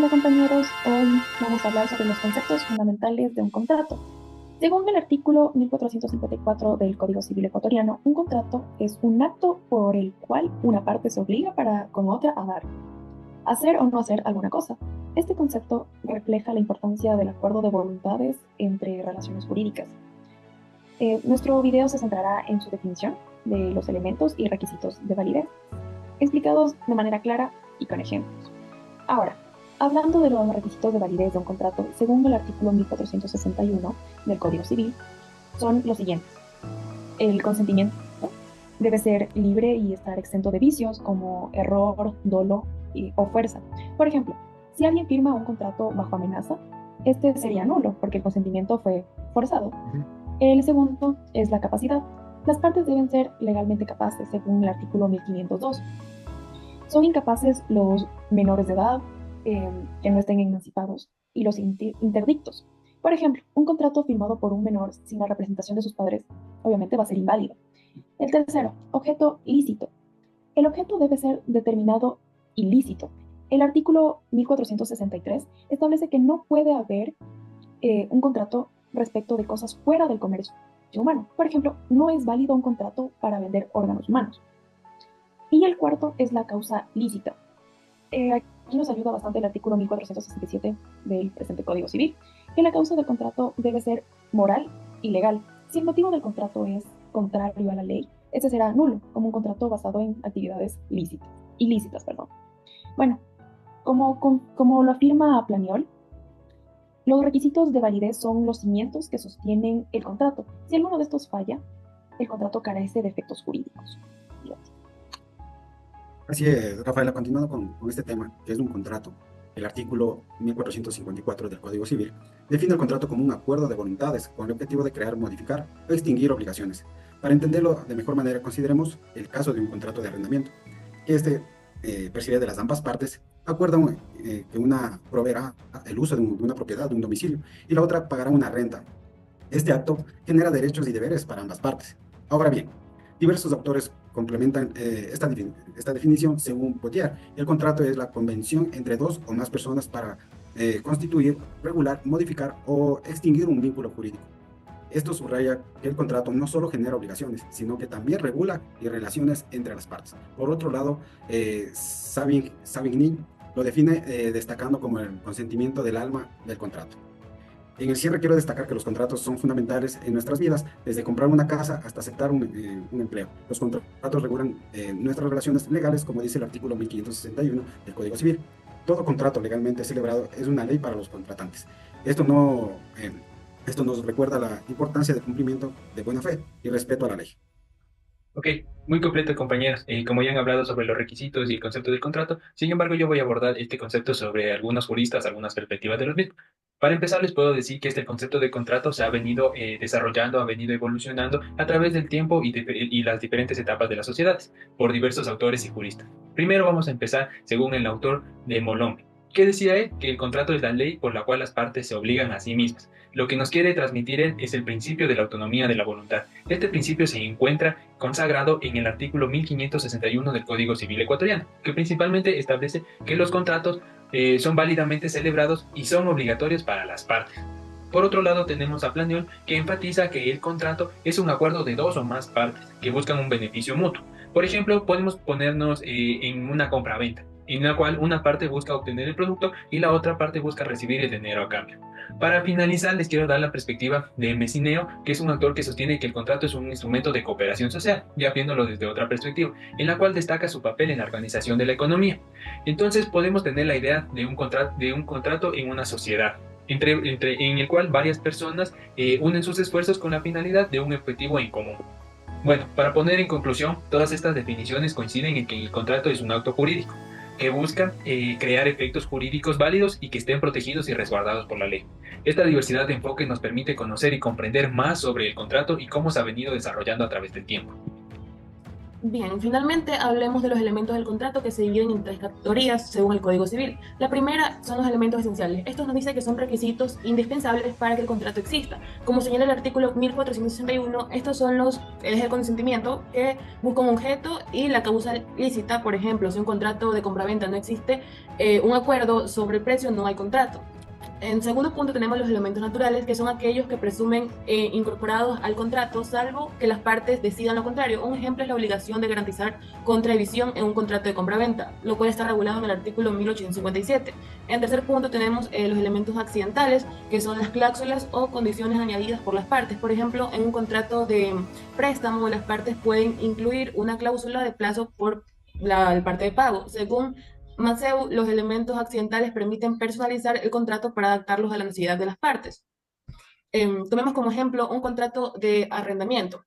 Hola compañeros, hoy vamos a hablar sobre los conceptos fundamentales de un contrato. Según el artículo 1454 del Código Civil ecuatoriano, un contrato es un acto por el cual una parte se obliga para con otra a dar, hacer o no hacer alguna cosa. Este concepto refleja la importancia del acuerdo de voluntades entre relaciones jurídicas. Nuestro video se centrará en su definición de los elementos y requisitos de validez, explicados de manera clara y con ejemplos. Ahora, hablando de los requisitos de validez de un contrato, según el artículo 1461 del Código Civil, son los siguientes. El consentimiento debe ser libre y estar exento de vicios como error, dolo o fuerza. Por ejemplo, si alguien firma un contrato bajo amenaza, este sería nulo porque el consentimiento fue forzado. El segundo es la capacidad. Las partes deben ser legalmente capaces, según el artículo 1502. Son incapaces los menores de edad que no estén emancipados y los interdictos. Por ejemplo, un contrato firmado por un menor sin la representación de sus padres obviamente va a ser inválido. El tercero, objeto lícito. El objeto debe ser determinado ilícito. El artículo 1463 establece que no puede haber un contrato respecto de cosas fuera del comercio humano. Por ejemplo, no es válido un contrato para vender órganos humanos. Y el cuarto es la causa lícita. Aquí nos ayuda bastante el artículo 1467 del presente Código Civil, que la causa del contrato debe ser moral y legal. Si el motivo del contrato es contrario a la ley, este será nulo, como un contrato basado en actividades ilícitas. Bueno, como lo afirma Planiol, los requisitos de validez son los cimientos que sostienen el contrato. Si alguno de estos falla, el contrato carece de efectos jurídicos. Así es, Rafaela, continuando con este tema, que es un contrato. El artículo 1454 del Código Civil define el contrato como un acuerdo de voluntades con el objetivo de crear, modificar o extinguir obligaciones. Para entenderlo de mejor manera, consideremos el caso de un contrato de arrendamiento, que percibe de las ambas partes, acuerdan que una proveerá el uso de una propiedad, de un domicilio, y la otra pagará una renta. Este acto genera derechos y deberes para ambas partes. Ahora bien, diversos autores complementan esta definición según Potier. El contrato es la convención entre dos o más personas para constituir, regular, modificar o extinguir un vínculo jurídico. Esto subraya que el contrato no solo genera obligaciones, sino que también regula y relaciones entre las partes. Por otro lado, Savigny lo define destacando como el consentimiento del alma del contrato. En el cierre quiero destacar que los contratos son fundamentales en nuestras vidas, desde comprar una casa hasta aceptar un empleo. Los contratos regulan nuestras relaciones legales, como dice el artículo 1561 del Código Civil. Todo contrato legalmente celebrado es una ley para los contratantes. Esto, no, eh, esto nos recuerda la importancia del cumplimiento de buena fe y respeto a la ley. Ok, muy completo, compañeros. Como ya han hablado sobre los requisitos y el concepto del contrato, sin embargo, yo voy a abordar este concepto sobre algunos juristas, algunas perspectivas de los mismos. Para empezar, les puedo decir que este concepto de contrato se ha venido desarrollando, ha venido evolucionando a través del tiempo y las diferentes etapas de las sociedades, por diversos autores y juristas. Primero vamos a empezar según el autor de Molombe. ¿Qué decía él? Que el contrato es la ley por la cual las partes se obligan a sí mismas. Lo que nos quiere transmitir él es el principio de la autonomía de la voluntad. Este principio se encuentra consagrado en el artículo 1561 del Código Civil ecuatoriano, que principalmente establece que los contratos son válidamente celebrados y son obligatorios para las partes. Por otro lado, tenemos a Planiol, que enfatiza que el contrato es un acuerdo de dos o más partes que buscan un beneficio mutuo. Por ejemplo, podemos ponernos en una compra-venta, en la cual una parte busca obtener el producto y la otra parte busca recibir el dinero a cambio. Para finalizar, les quiero dar la perspectiva de Messineo, que es un autor que sostiene que el contrato es un instrumento de cooperación social, ya viéndolo desde otra perspectiva, en la cual destaca su papel en la organización de la economía. Entonces, podemos tener la idea de un contrato en una sociedad, en el cual varias personas unen sus esfuerzos con la finalidad de un objetivo en común. Bueno, para poner en conclusión, todas estas definiciones coinciden en que el contrato es un acto jurídico que busca crear efectos jurídicos válidos y que estén protegidos y resguardados por la ley. Esta diversidad de enfoque nos permite conocer y comprender más sobre el contrato y cómo se ha venido desarrollando a través del tiempo. Bien, finalmente hablemos de los elementos del contrato que se dividen en tres categorías según el Código Civil. La primera son los elementos esenciales. Esto nos dice que son requisitos indispensables para que el contrato exista. Como señala el artículo 1461, estos son es el consentimiento que busca un objeto y la causa lícita. Por ejemplo, si un contrato de compraventa no existe, un acuerdo sobre el precio, no hay contrato. En segundo punto tenemos los elementos naturales, que son aquellos que presumen incorporados al contrato, salvo que las partes decidan lo contrario. Un ejemplo es la obligación de garantizar contradicción en un contrato de compraventa, lo cual está regulado en el artículo 1857. En tercer punto tenemos los elementos accidentales, que son las cláusulas o condiciones añadidas por las partes. Por ejemplo, en un contrato de préstamo, las partes pueden incluir una cláusula de plazo por la parte de pago. Según Maceu, los elementos accidentales permiten personalizar el contrato para adaptarlos a la necesidad de las partes. Tomemos como ejemplo un contrato de arrendamiento.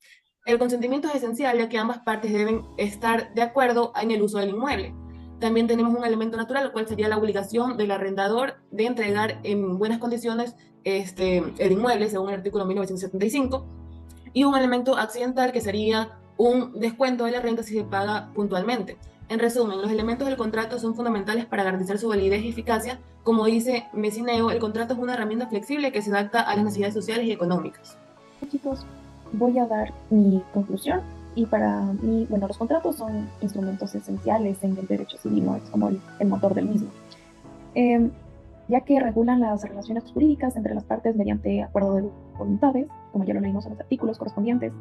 El consentimiento es esencial ya que ambas partes deben estar de acuerdo en el uso del inmueble. También tenemos un elemento natural, el cual sería la obligación del arrendador de entregar en buenas condiciones el inmueble, según el artículo 1975. Y un elemento accidental que sería un descuento de la renta si se paga puntualmente. En resumen, los elementos del contrato son fundamentales para garantizar su validez y eficacia. Como dice Messineo, el contrato es una herramienta flexible que se adapta a las necesidades sociales y económicas. Chicos, voy a dar mi conclusión y para mí, bueno, los contratos son instrumentos esenciales en el derecho civil, ¿no? Es como el motor del mismo, ya que regulan las relaciones jurídicas entre las partes mediante acuerdo de voluntades, como ya lo leímos en los artículos correspondientes.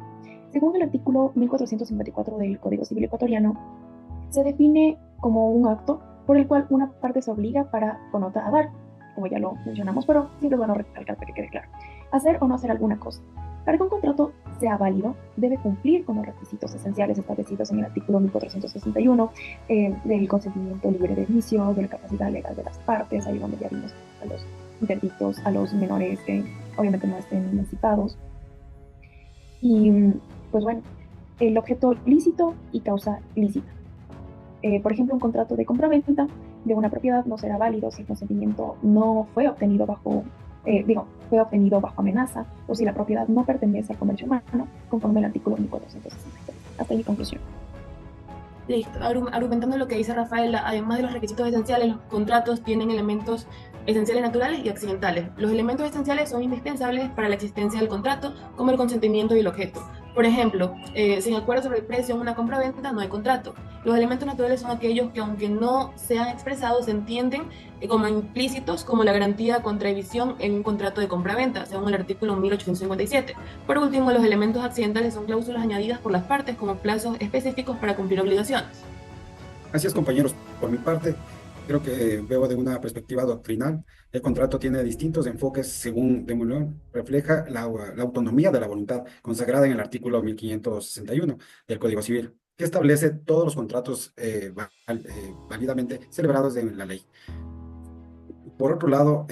Según el artículo 1454 del Código Civil ecuatoriano, se define como un acto por el cual una parte se obliga para con otra a dar, como ya lo mencionamos, pero siempre es bueno recalcar para que quede claro, hacer o no hacer alguna cosa. Para que un contrato sea válido, debe cumplir con los requisitos esenciales establecidos en el artículo 1461 del consentimiento libre de vicio, de la capacidad legal de las partes, ahí donde ya vimos a los interditos, a los menores que obviamente no estén emancipados. Y pues bueno, el objeto lícito y causa lícita. Por ejemplo, un contrato de compraventa de una propiedad no será válido si el consentimiento no fue obtenido fue obtenido bajo amenaza o si la propiedad no pertenece al comercio humano, conforme al artículo 1463. Hasta ahí mi conclusión. Listo. Argumentando lo que dice Rafael, además de los requisitos esenciales, los contratos tienen elementos esenciales naturales y accidentales. Los elementos esenciales son indispensables para la existencia del contrato, como el consentimiento y el objeto. Por ejemplo, sin acuerdo sobre el precio en una compra-venta no hay contrato. Los elementos naturales son aquellos que, aunque no sean expresados, se entienden como implícitos, como la garantía contra evicción en un contrato de compra-venta, según el artículo 1857. Por último, los elementos accidentales son cláusulas añadidas por las partes como plazos específicos para cumplir obligaciones. Así es, compañeros. Por mi parte, creo que veo de una perspectiva doctrinal. El contrato tiene distintos enfoques según Demolión, refleja la autonomía de la voluntad consagrada en el artículo 1561 del Código Civil, que establece todos los contratos válidamente celebrados en la ley. Por otro lado,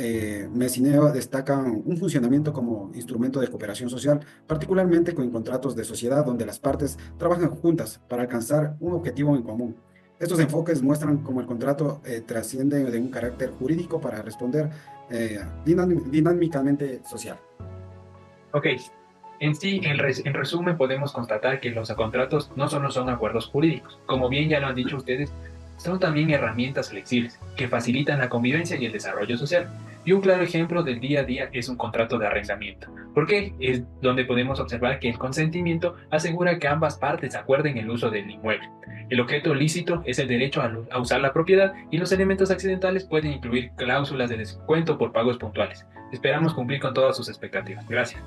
Messineo destaca un funcionamiento como instrumento de cooperación social, particularmente con contratos de sociedad donde las partes trabajan juntas para alcanzar un objetivo en común. Estos enfoques muestran cómo el contrato trasciende de un carácter jurídico para responder dinámicamente social. Ok, en sí, en resumen, podemos constatar que los contratos no solo son acuerdos jurídicos, como bien ya lo han dicho ustedes, son también herramientas flexibles que facilitan la convivencia y el desarrollo social. Y un claro ejemplo del día a día es un contrato de arrendamiento, porque es donde podemos observar que el consentimiento asegura que ambas partes acuerden el uso del inmueble. El objeto lícito es el derecho a usar la propiedad y los elementos accidentales pueden incluir cláusulas de descuento por pagos puntuales. Esperamos cumplir con todas sus expectativas. Gracias.